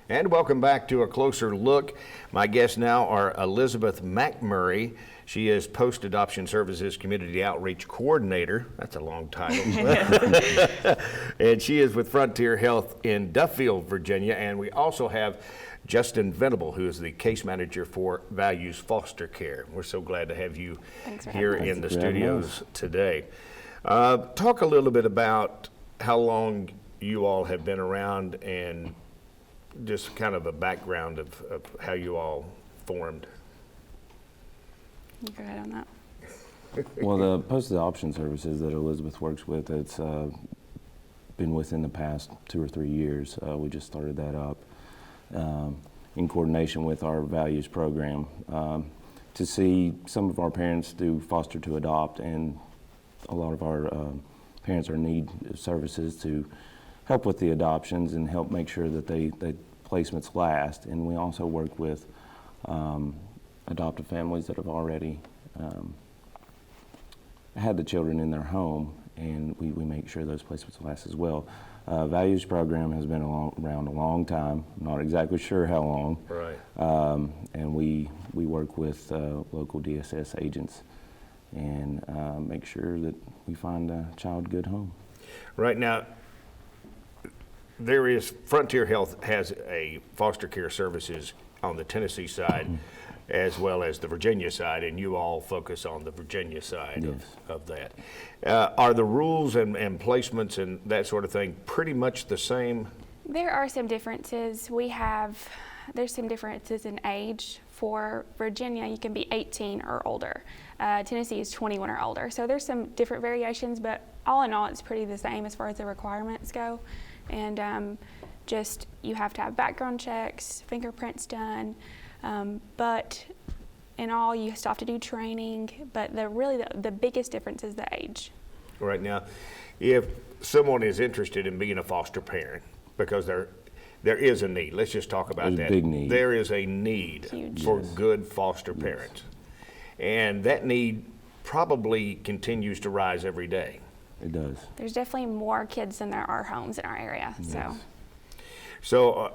And welcome back to A Closer Look. My guests now are Elizabeth McMurray. She is Post-Adoption Services Community Outreach Coordinator. That's a long title. And she is with Frontier Health in Duffield, Virginia. And we also have Justin Venable, who is the Case Manager for Values Foster Care. We're so glad to have you here in the studios today. Talk a little bit about how long you all have been around and just kind of a background of how you all formed. You go ahead on that. Well, the post-adoption services that Elizabeth works with, it's been within the past 2 or 3 years. We just started that up in coordination with our values program to see some of our parents do foster to adopt, and a lot of our parents are in need of services to help with the adoptions and help make sure that they placements last. And we also work with adoptive families that have already had the children in their home, and we make sure those placements last as well. Values program has been around a long time. I'm not exactly sure how long. Right. And we work with local DSS agents and make sure that we find a child a good home. Right now, Frontier Health has a foster care services on the Tennessee side as well as the Virginia side, and you all focus on the Virginia side of that. Are the rules and placements and that sort of thing pretty much the same? There are some differences. There's some differences in age. For Virginia, you can be 18 or older. Tennessee is 21 or older. So there's some different variations, but all in all, it's pretty the same as far as the requirements go. And just you have to have background checks, fingerprints done, but in all you still have to do training. But the biggest difference is the age. Right now, if someone is interested in being a foster parent, because there is a need, let's just talk about that. Big need. There is a need for good foster parents, and that need probably continues to rise every day. It does. There's definitely more kids than there are homes in our area. Yes. So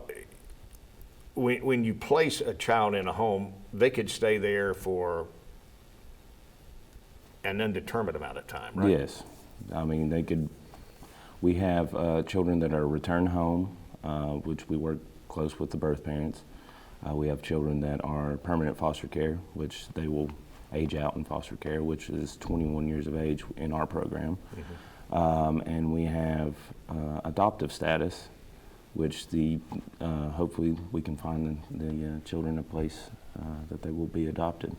when you place a child in a home, they could stay there for an undetermined amount of time, right? Yes. I mean, we have children that are return home, which we work close with the birth parents. We have children that are permanent foster care, which they will age out in foster care, which is 21 years of age in our program. And we have adoptive status, which hopefully we can find the children a place that they will be adopted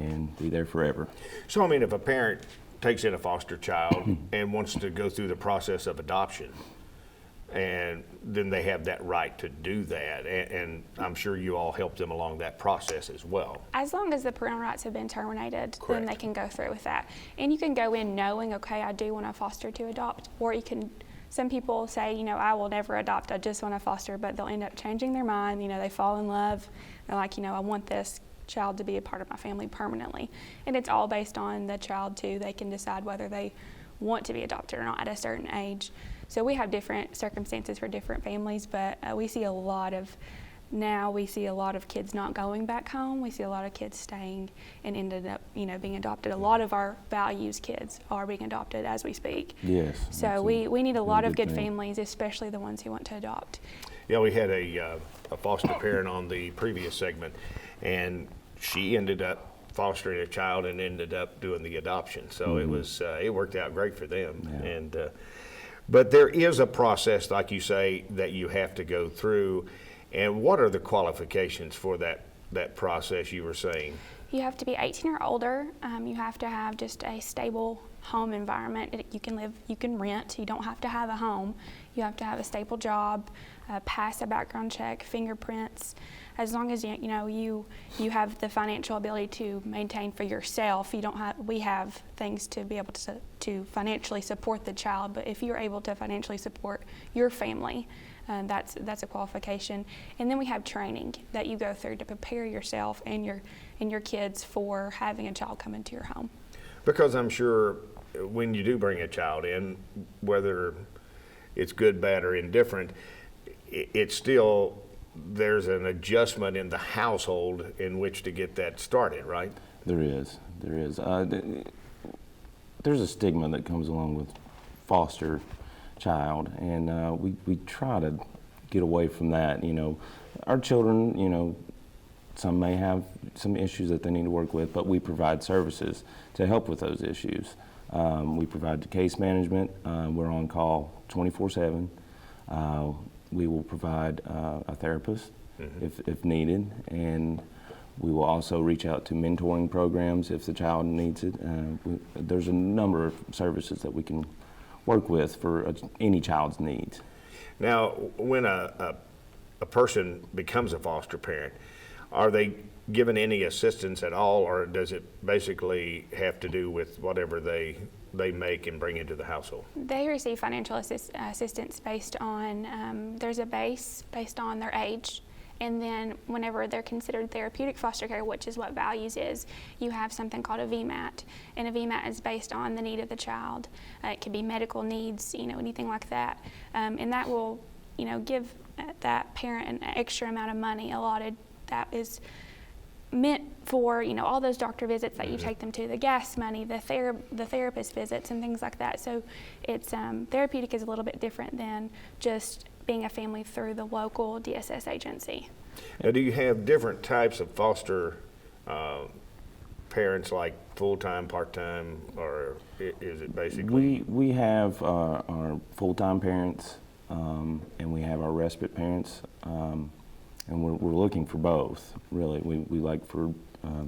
and be there forever. So, I mean, if a parent takes in a foster child and wants to go through the process of adoption, and then they have that right to do that, and I'm sure you all help them along that process as well. As long as the parental rights have been terminated, Correct. then they can go through with that. And you can go in knowing, okay, I do want to foster to adopt, or some people say, I will never adopt, I just want to foster, but they'll end up changing their mind. They fall in love. They're like, I want this child to be a part of my family permanently. And it's all based on the child too. They can decide whether they want to be adopted or not at a certain age. So we have different circumstances for different families, but we see a lot of kids not going back home. We see a lot of kids staying and ended up, being adopted. A lot of our values kids are being adopted as we speak. Yes. So we need a lot of good families, especially the ones who want to adopt. Yeah, we had a foster parent on the previous segment, and she ended up fostering a child and ended up doing the adoption. So it worked out great for them. Yeah. And but there is a process, like you say, that you have to go through. And what are the qualifications for that process you were saying? You have to be 18 or older. You have to have just a stable home environment. You can rent. You don't have to have a home. You have to have a stable job, pass a background check, fingerprints. As long as you have the financial ability to maintain for yourself. We have things to be able to financially support the child. But if you're able to financially support your family, that's a qualification. And then we have training that you go through to prepare yourself and your kids for having a child come into your home. Because I'm sure when you do bring a child in, whether it's good, bad, or indifferent, it's still there's an adjustment in the household in which to get that started, right? There is. There's a stigma that comes along with foster child, and we try to get away from that. Our children, some may have some issues that they need to work with, but we provide services to help with those issues. We provide case management. We're on call 24/7. We will provide a therapist if needed, and we will also reach out to mentoring programs if the child needs it. There's a number of services that we can work with for any child's needs. Now, when a person becomes a foster parent, are they given any assistance at all, or does it basically have to do with whatever they make and bring into the household? They receive financial assistance based on, there's a base based on their age. And then whenever they're considered therapeutic foster care, which is what Values is, you have something called a VMAT. And a VMAT is based on the need of the child. It could be medical needs, anything like that. And that will, give that parent an extra amount of money allotted that is meant for, all those doctor visits that you take them to, the gas money, the therapist visits and things like that. So it's, therapeutic is a little bit different than just being a family through the local DSS agency. Now, do you have different types of foster parents, like full-time, part-time, or is it basically? We have our full-time parents, and we have our respite parents, and we're looking for both, really. We like for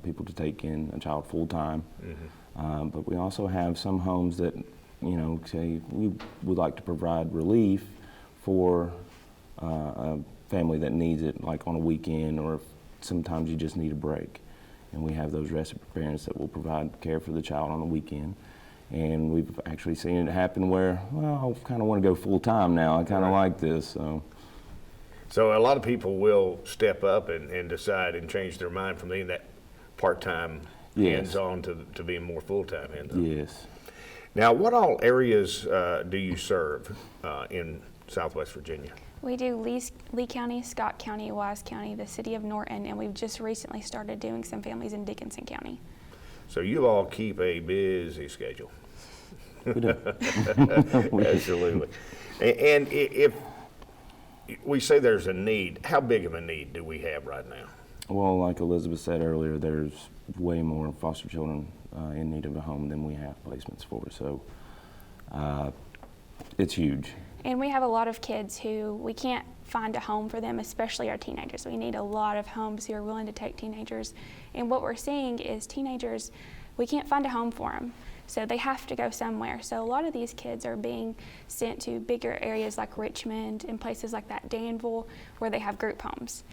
people to take in a child full-time, but we also have some homes that, say we would like to provide relief for a family that needs it, like on a weekend, or if sometimes you just need a break. And we have those respite parents that will provide care for the child on the weekend. And we've actually seen it happen where, well, I kind of want to go full-time now. I kind of like this. So a lot of people will step up and decide and change their mind from being that part-time hands-on to being more full-time hands-on. Yes. Now, what all areas do you serve in Southwest Virginia? We do Lee County, Scott County, Wise County, the city of Norton, and we've just recently started doing some families in Dickinson County. So you all keep a busy schedule. We do. Absolutely. And if we say there's a need, how big of a need do we have right now? Well, like Elizabeth said earlier, there's way more foster children in need of a home than we have placements for. So it's huge. And we have a lot of kids who we can't find a home for them, especially our teenagers. We need a lot of homes who are willing to take teenagers. And what we're seeing is teenagers, we can't find a home for them. So they have to go somewhere. So a lot of these kids are being sent to bigger areas like Richmond and places like that, Danville, where they have group homes.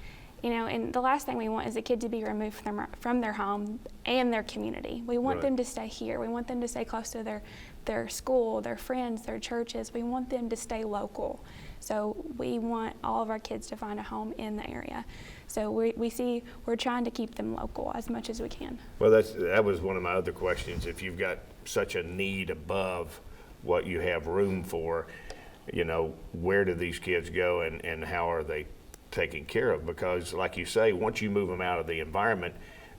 And the last thing we want is a kid to be removed from their home and their community. We want them to stay here. We want them to stay close to their school, their friends, their churches. We want them to stay local. So we want all of our kids to find a home in the area. So we're trying to keep them local as much as we can. Well, that was one of my other questions. If you've got such a need above what you have room for, where do these kids go and how are they taken care of? Because like you say, once you move them out of the environment,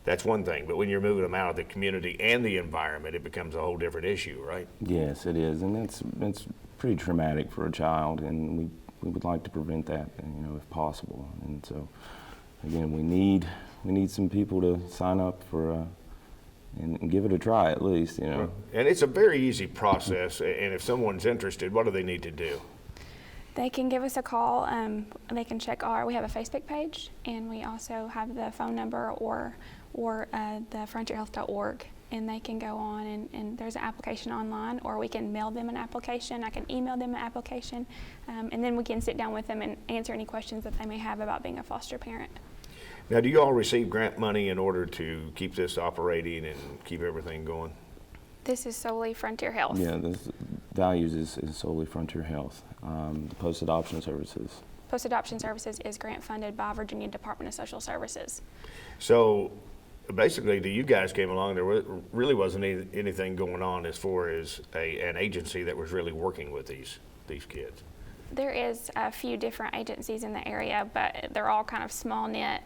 that's one thing, but when you're moving them out of the community and the environment, it becomes a whole different issue, right? Yes, it is, and it's pretty traumatic for a child, and we would like to prevent that, if possible. And so, again, we need some people to sign up for and give it a try at least, And it's a very easy process, and if someone's interested, what do they need to do? They can give us a call. They can check we have a Facebook page, and we also have the phone number or the frontierhealth.org, and they can go on and there's an application online, or we can mail them an application. I can email them an application, and then we can sit down with them and answer any questions that they may have about being a foster parent. Now, do you all receive grant money in order to keep this operating and keep everything going? This is solely Frontier Health. Yeah, Values is solely Frontier Health. The post-adoption services. Post-adoption services is grant funded by Virginia Department of Social Services. So basically, you guys came along, there really wasn't anything going on as far as an agency that was really working with these kids. There is a few different agencies in the area, but they're all kind of small knit.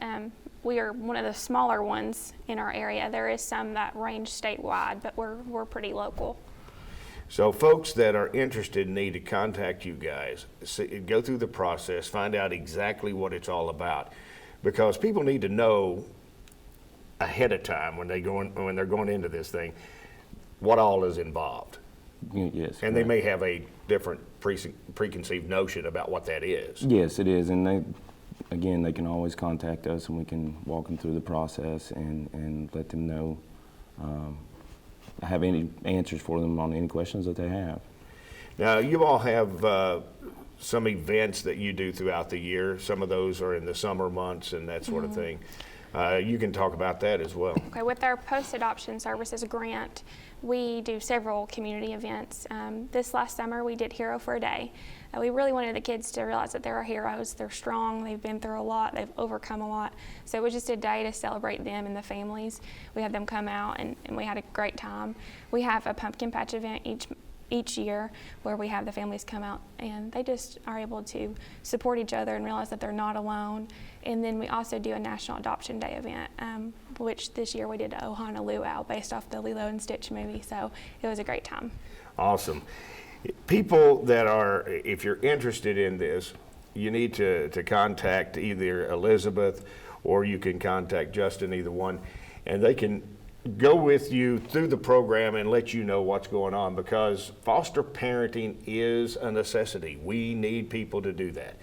We are one of the smaller ones in our area. There is some that range statewide, but we're pretty local. So folks that are interested need to contact you guys, go through the process, find out exactly what it's all about, because people need to know ahead of time when they're going into this thing what all is involved. Yes. And they correct. may have a different preconceived notion about what that is. Yes, it is, and they can always contact us, and we can walk them through the process and let them know. Have any answers for them on any questions that they have. Now, you all have some events that you do throughout the year. Some of those are in the summer months and that sort of thing. You can talk about that as well. Okay, with our post-adoption services grant, we do several community events. This last summer, we did Hero for a Day. We really wanted the kids to realize that they're heroes. They're strong. They've been through a lot. They've overcome a lot. So it was just a day to celebrate them and the families. We had them come out, and we had a great time. We have a pumpkin patch event each year where we have the families come out, and they just are able to support each other and realize that they're not alone. And then we also do a National Adoption Day event, which this year we did Ohana Luau based off the Lilo and Stitch movie. So it was a great time. Awesome. People that are, if you're interested in this, you need to contact either Elizabeth or you can contact Justin, either one, and they can go with you through the program and let you know what's going on, because foster parenting is a necessity. We need people to do that.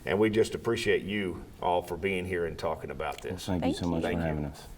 And we just appreciate you all for being here and talking about this. Thank you Thank so much you. for Thank you. having us.